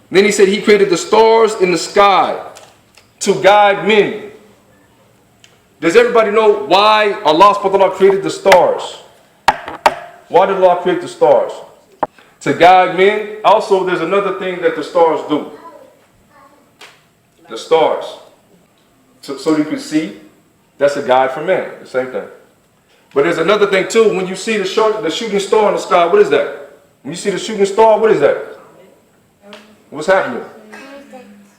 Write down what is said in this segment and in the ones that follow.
Then he said he created the stars in the sky to guide men. Does everybody know why Allah subhanahu wa ta'ala created the stars? Why did Allah create the stars? To guide men. Also, there's another thing that the stars do. The stars. So you can see, that's a guide for man. The same thing. But there's another thing too. When you see the shooting star in the sky, what is that? When you see the shooting star, what is that? What's happening?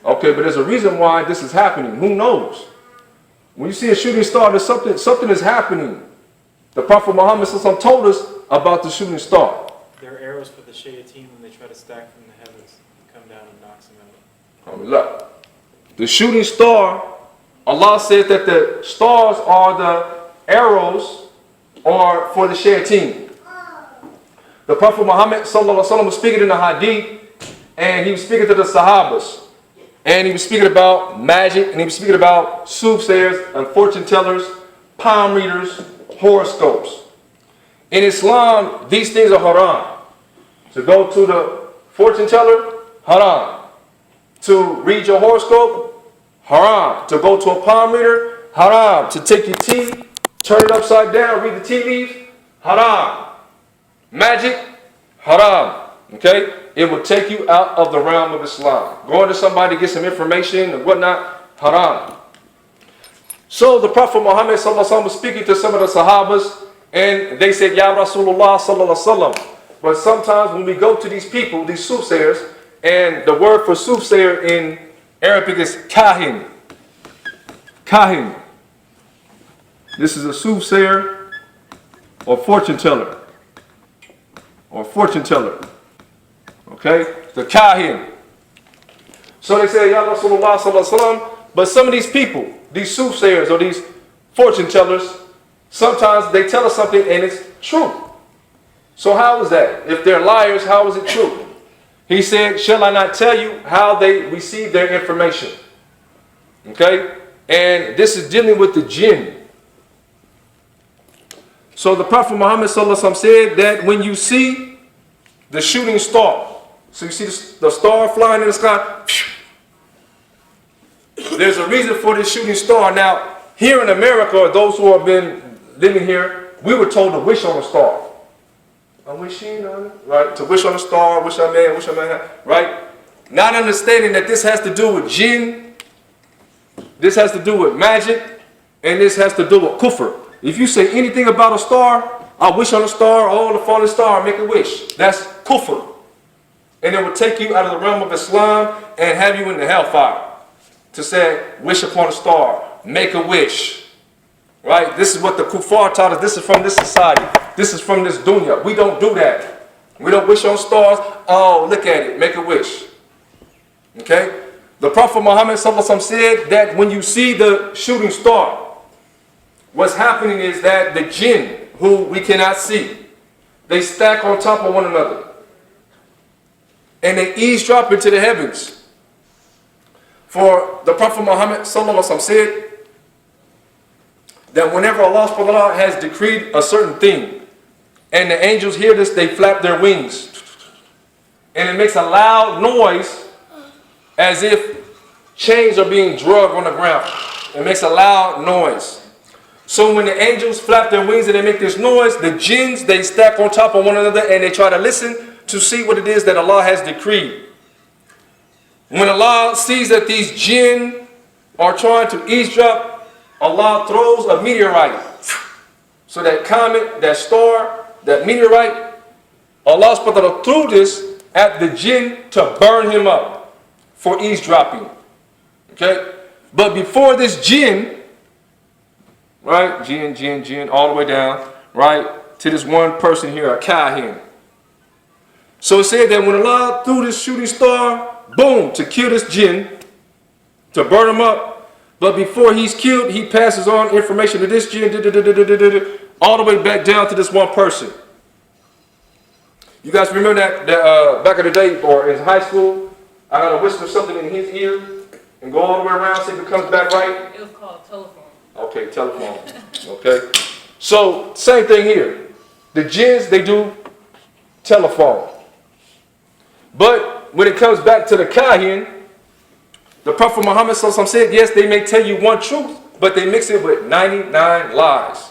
Okay, but there's a reason why this is happening. Who knows? When you see a shooting star, there's something is happening. The Prophet Muhammad told us about the shooting star. They're arrows for the Shaytaan when they try to stack from the heavens and come down and knocks them out. Look, the shooting star, Allah said that the stars are the arrows or for the Shaytaan. The Prophet Muhammad was speaking in the hadith, and he was speaking to the Sahabas. And he was speaking about magic, and he was speaking about soothsayers and fortune tellers, palm readers, horoscopes. In Islam, these things are haram. To go to the fortune teller, haram. To read your horoscope, haram. To go to a palm reader, haram. To take your tea, turn it upside down, read the tea leaves, haram. Magic, haram. Okay? It will take you out of the realm of Islam. Going to somebody to get some information and whatnot, haram. So the Prophet Muhammad was speaking to some of the Sahabas, and they said, Ya Rasulullah sallallahu alaihi wasallam. But sometimes when we go to these people, these soothsayers, and the word for soothsayer in Arabic is kahin. Kahin. This is a soothsayer or fortune teller. Or fortune teller. Okay? The kahin. So they say, Ya Rasulullah sallallahu alaihi wasallam. But some of these people, these soothsayers or these fortune tellers, sometimes they tell us something and it's true. So how is that? If they're liars, how is it true? He said, shall I not tell you how they receive their information? Okay? And this is dealing with the jinn. So the Prophet Muhammad said that when you see the shooting star, so you see the star flying in the sky, there's a reason for this shooting star. Now, here in America, or those who have been living here, we were told to wish on a star. I'm wishing on it, right? To wish on a star, wish I may, right? Not understanding that this has to do with jinn, this has to do with magic, and this has to do with kufr. If you say anything about a star, I wish on a star, oh, the falling star, make a wish. That's kufr. And it will take you out of the realm of Islam and have you in the hellfire. To say, wish upon a star, make a wish. Right? This is what the kuffar taught us. This is from this society. This is from this dunya. We don't do that. We don't wish on stars. Oh, look at it. Make a wish. Okay? The Prophet Muhammad said that when you see the shooting star, what's happening is that the jinn, who we cannot see, they stack on top of one another. And they eavesdrop into the heavens. For the Prophet Muhammad said that whenever Allah subhanahu wa ta'ala has decreed a certain thing, and the angels hear this, they flap their wings. And it makes a loud noise as if chains are being dragged on the ground. It makes a loud noise. So when the angels flap their wings and they make this noise, the jinns, they stack on top of one another and they try to listen to see what it is that Allah has decreed. When Allah sees that these jinn are trying to eavesdrop, Allah throws a meteorite. So that comet, that star, that meteorite, Allah subhanahu wa ta'ala threw this at the jinn to burn him up for eavesdropping. Okay? But before this jinn, right, jinn, all the way down, right, to this one person here, a kahin. So it said that when Allah threw this shooting star, boom, to kill this jinn, to burn him up, but before he's killed, he passes on information to this jinn, all the way back down to this one person. You guys remember that back in the day, or in high school, I got to whisper something in his ear and go all the way around so it comes back right? It was called telephone. Okay, telephone. Okay. So, same thing here. The jinns, they do telephone. But when it comes back to the kahin, the Prophet Muhammad said, yes, they may tell you one truth, but they mix it with 99 lies.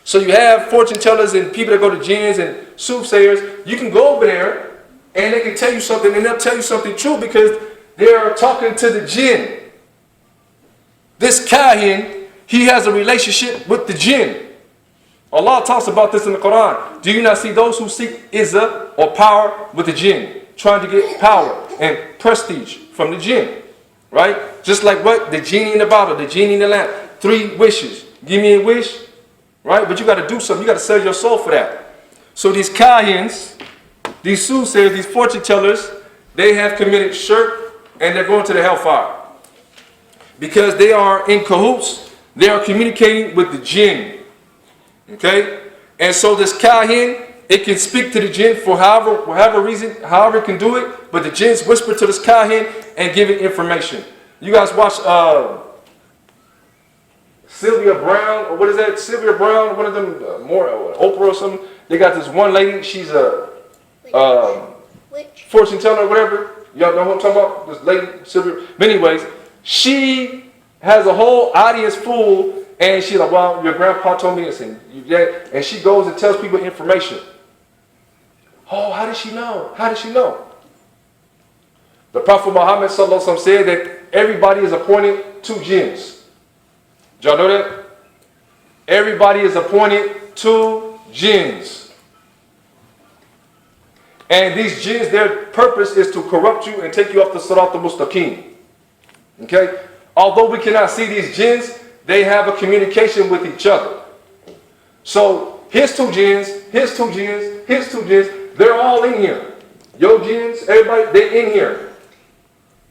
So you have fortune tellers and people that go to jinns and soothsayers. You can go over there and they can tell you something, and they'll tell you something true because they're talking to the jinn. This kahin, he has a relationship with the jinn. Allah talks about this in the Quran. Do you not see those who seek izzah or power with the jinn, trying to get power and prestige from the jinn? Right? Just like what? The genie in the bottle, the genie in the lamp. 3 wishes. Give me a wish. Right? But you got to do something. You got to sell your soul for that. So these kahins, these soothsayers, these fortune tellers, they have committed shirk and they're going to the hellfire. Because they are in cahoots. They are communicating with the jinn. Okay? And so this kahin, it can speak to the jinn for however reason, however it can do it. But the jinns whisper to this kahin and give it information. You guys watch Sylvia Brown, or what is that? Sylvia Brown, one of them, Oprah or something. They got this one lady, she's a fortune teller or whatever. Y'all know what I'm talking about? This lady, Sylvia. But anyways, she has a whole audience full, and she's like, well, your grandpa told me this, and she goes and tells people information. Oh, how did she know? How did she know? The Prophet Muhammad said that everybody is appointed 2 jinns. Did y'all know that? Everybody is appointed 2 jinns. And these jinns, their purpose is to corrupt you and take you off the Sirat al-Mustaqim. Okay? Although we cannot see these jinns, they have a communication with each other. So, here's 2 jinns, here's 2 jinns, here's 2 jinns. They're all in here. Yo jinns, everybody, they're in here.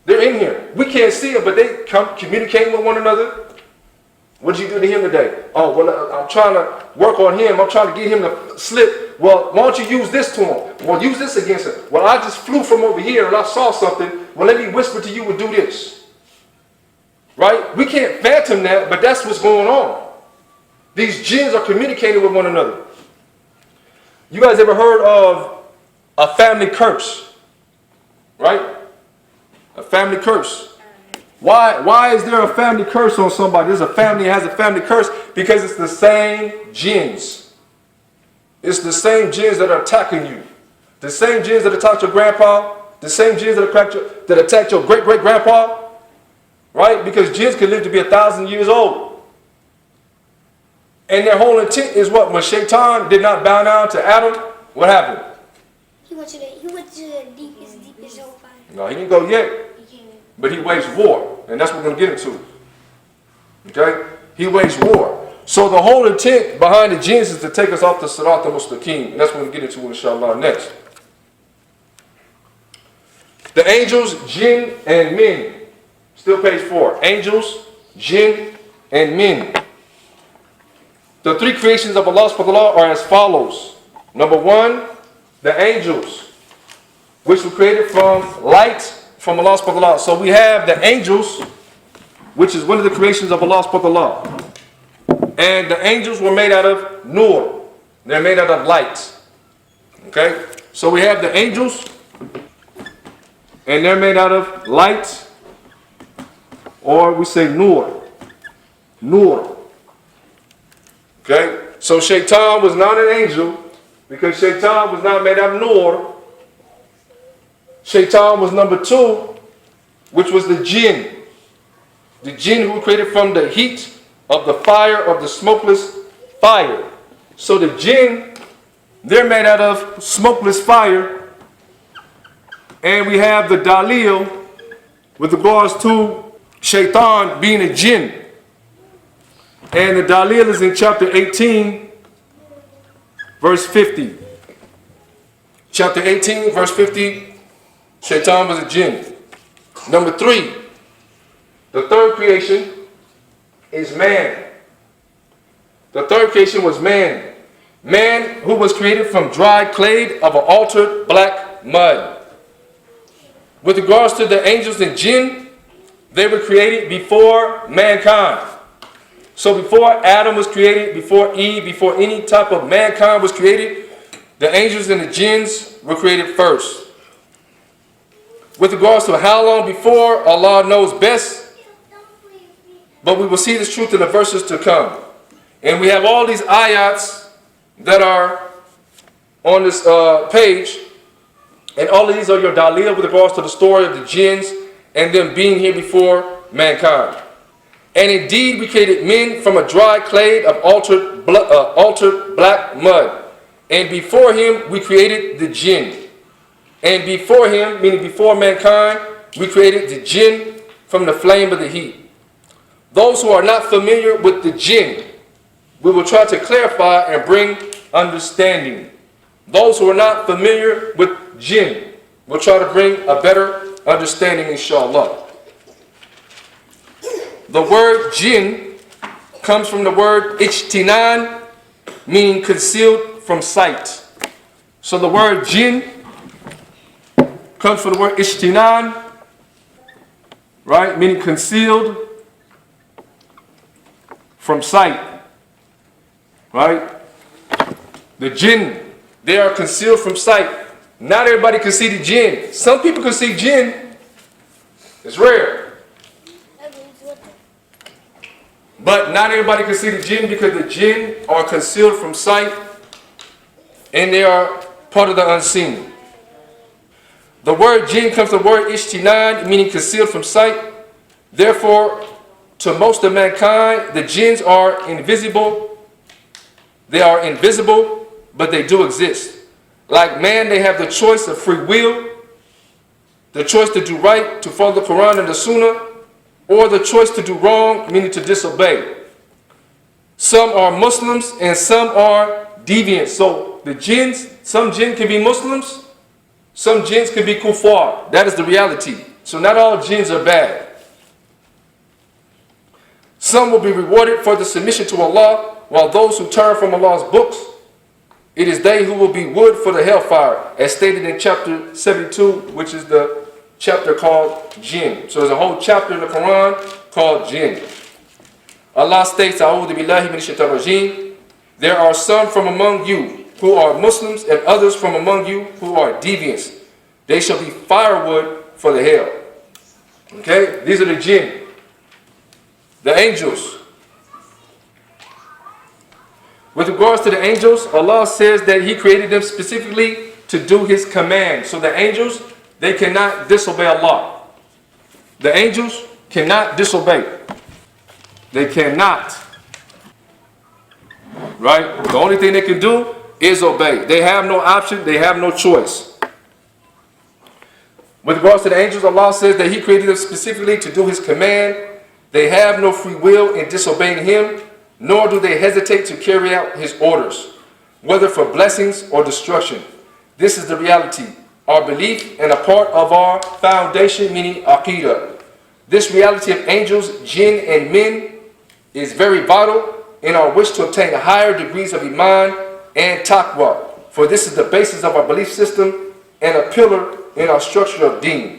They're in here. We can't see them, but they come communicating with one another. What did you do to him today? Oh, well, I'm trying to work on him. I'm trying to get him to slip. Well, why don't you use this to him? Well, use this against him. Well, I just flew from over here and I saw something. Well, let me whisper to you and do this. Right? We can't phantom that, but that's what's going on. These jinns are communicating with one another. You guys ever heard of a family curse? Right? A family curse. Why is there a family curse on somebody? There's a family that has a family curse because it's the same jinns. It's the same jinns that are attacking you. The same jinns that attacked your grandpa. The same jinns that attacked your great-great-grandpa. Right? Because jinns can live to be 1,000 years old. And their whole intent is what? When Shaytaan did not bow down to Adam, what happened? He went to the deepest hellfire. No, he didn't go yet. But he waged war. And that's what we're going to get into. Okay? He waged war. So the whole intent behind the jinns is to take us off the Sirat al-Mustaqim. And that's what we'll get into, inshallah, next. The angels, jinn, and men. Still page 4. Angels, jinn, and men. The 3 creations of Allah subhanahu wa ta'ala are as follows. Number 1, the angels, which were created from light from Allah subhanahu wa ta'ala. So we have the angels, which is one of the creations of Allah subhanahu wa ta'ala. And the angels were made out of nur. They're made out of light. Okay? So we have the angels, and they're made out of light, or we say nur. Nur. Okay? So Shaytaan was not an angel, because Shaytaan was not made out of nur. Shaytaan was number 2, which was the jinn. The jinn who were created from the heat of the fire of the smokeless fire. So the jinn, they're made out of smokeless fire. And we have the dalil with regards to Shaytaan being a jinn. And the dalil is in chapter 18, verse 50. Chapter 18, verse 50. Shaytaan was a jinn. Number 3, the 3rd creation is man. The 3rd creation was man. Man who was created from dry clay of an altered black mud. With regards to the angels and jinn, they were created before mankind. So before Adam was created, before Eve, before any type of mankind was created, the angels and the jinns were created first. with regards to how long before, Allah knows best, but we will see this truth in the verses to come. And we have all these ayats that are on this page, and all of these are your dalil with regards to the story of the jinns and them being here before mankind. And indeed we created men from a dry clay of altered black mud. And before him we created the jinn. And before him, meaning before mankind, we created the jinn from the flame of the heat. Those who are not familiar with the jinn, we will try to clarify and bring understanding. Those who are not familiar with jinn, we'll try to bring a better understanding, inshallah. The word jinn comes from the word ijtinan, meaning concealed from sight. So the word jinn comes from the word ijtinan, right, meaning concealed from sight, right? The jinn, they are concealed from sight. Not everybody can see the jinn. Some people can see jinn. It's rare. But not everybody can see the jinn because the jinn are concealed from sight and they are part of the unseen. The word jinn comes from the word ijtinan, meaning concealed from sight. Therefore, to most of mankind, the jinns are invisible. They are invisible, but they do exist. Like man, they have the choice of free will, the choice to do right, to follow the Quran and the Sunnah, or the choice to do wrong, meaning to disobey. Some are Muslims and some are deviants. So the jinns, some jinn can be Muslims, some jinns can be kuffar. That is the reality. So not all jinns are bad. Some will be rewarded for the submission to Allah, while those who turn from Allah's books, it is they who will be wood for the hellfire, as stated in chapter 72, which is the chapter called Jinn. So there's a whole chapter in the Quran called Jinn. Allah states, A'udhu billahi minash shaitanir rajim, there are some from among you who are Muslims and others from among you who are deviants. They shall be firewood for the hell. Okay, these are the jinn, the angels. With regards to the angels, Allah says that He created them specifically to do His command. So the angels, they cannot disobey Allah. The angels cannot disobey. They cannot. Right? The only thing they can do is obey. They have no option. They have no choice. With regards to the angels, Allah says that He created them specifically to do His command. They have no free will in disobeying Him, nor do they hesitate to carry out His orders, whether for blessings or destruction. This is the reality, our belief, and a part of our foundation, meaning aqidah. This reality of angels, jinn, and men is very vital in our wish to obtain higher degrees of iman and taqwa, for this is the basis of our belief system and a pillar in our structure of deen.